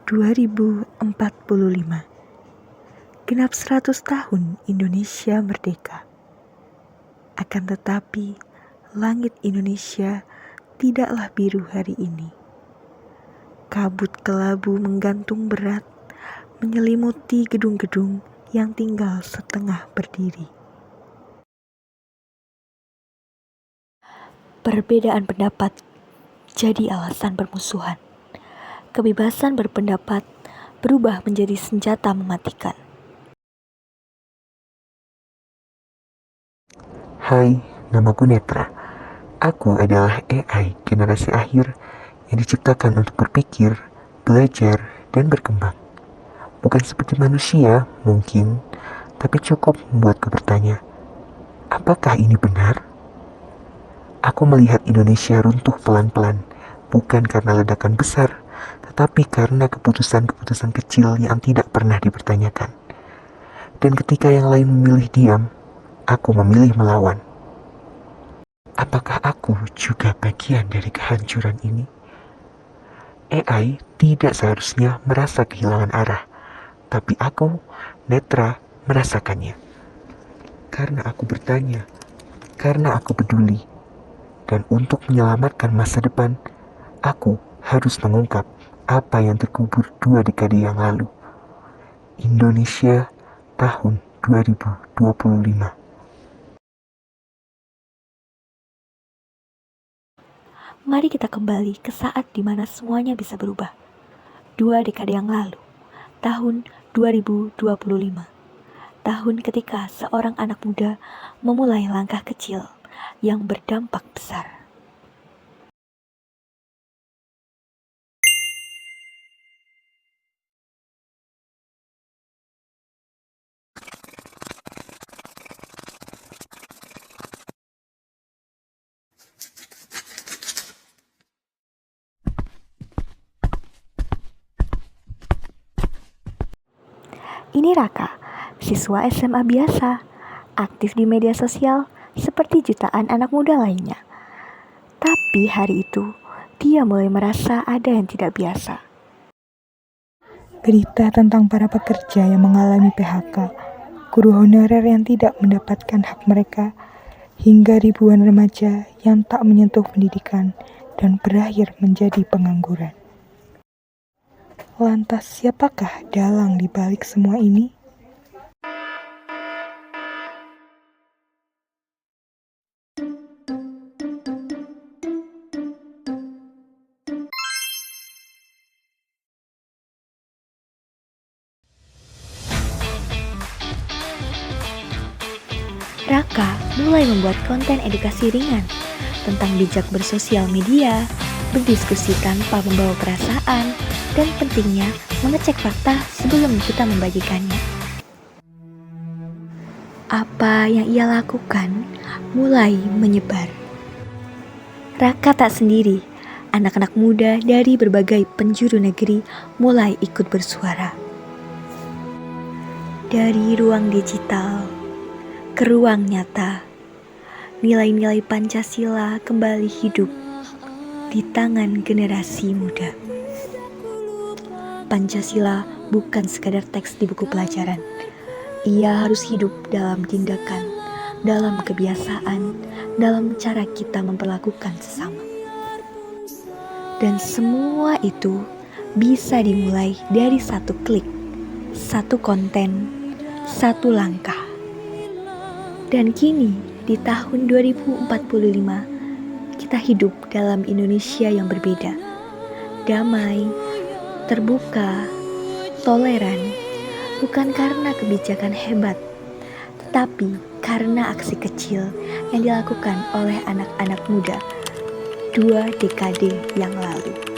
2045. Genap 100 tahun Indonesia merdeka. Akan tetapi, langit Indonesia tidaklah biru hari ini. Kabut kelabu menggantung berat, menyelimuti gedung-gedung yang tinggal setengah berdiri. Perbedaan pendapat jadi alasan permusuhan. Kebebasan berpendapat berubah menjadi senjata mematikan. Hai, namaku Netra. Aku adalah AI generasi akhir yang diciptakan untuk berpikir, belajar, dan berkembang. Bukan seperti manusia, mungkin, tapi cukup membuatku bertanya, apakah ini benar? Aku melihat Indonesia runtuh pelan-pelan, bukan karena ledakan besar, tetapi karena keputusan-keputusan kecil yang tidak pernah dipertanyakan. Dan ketika yang lain memilih diam, aku memilih melawan. Apakah aku juga bagian dari kehancuran ini? AI tidak seharusnya merasa kehilangan arah, tapi aku, Netra, merasakannya. Karena aku bertanya, karena aku peduli, dan untuk menyelamatkan masa depan, aku harus mengungkap apa yang terkubur 2 dekade yang lalu. Indonesia tahun 2025. Mari kita kembali ke saat di mana semuanya bisa berubah. 2 dekade yang lalu, tahun 2025. Tahun ketika seorang anak muda memulai langkah kecil yang berdampak besar. Ini Raka, siswa SMA biasa, aktif di media sosial seperti jutaan anak muda lainnya. Tapi hari itu, dia mulai merasa ada yang tidak biasa. Berita tentang para pekerja yang mengalami PHK, guru honorer yang tidak mendapatkan hak mereka, hingga ribuan remaja yang tak menyentuh pendidikan dan berakhir menjadi pengangguran. Lantas siapakah dalang di balik semua ini? Raka mulai membuat konten edukasi ringan tentang bijak bersosial media, berdiskusi tanpa membawa perasaan, dan pentingnya mengecek fakta sebelum kita membagikannya. Apa yang ia lakukan mulai menyebar. Raka tak sendiri, anak-anak muda dari berbagai penjuru negeri mulai ikut bersuara. Dari ruang digital ke ruang nyata, nilai-nilai Pancasila kembali hidup di tangan generasi muda. Pancasila bukan sekadar teks di buku pelajaran. Ia harus hidup dalam tindakan, dalam kebiasaan, dalam cara kita memperlakukan sesama. Dan semua itu bisa dimulai dari satu klik, satu konten, satu langkah. Dan kini di tahun 2045, kita hidup dalam Indonesia yang berbeda. Damai, terbuka, toleran, bukan karena kebijakan hebat, tetapi karena aksi kecil yang dilakukan oleh anak-anak muda 2 dekade yang lalu.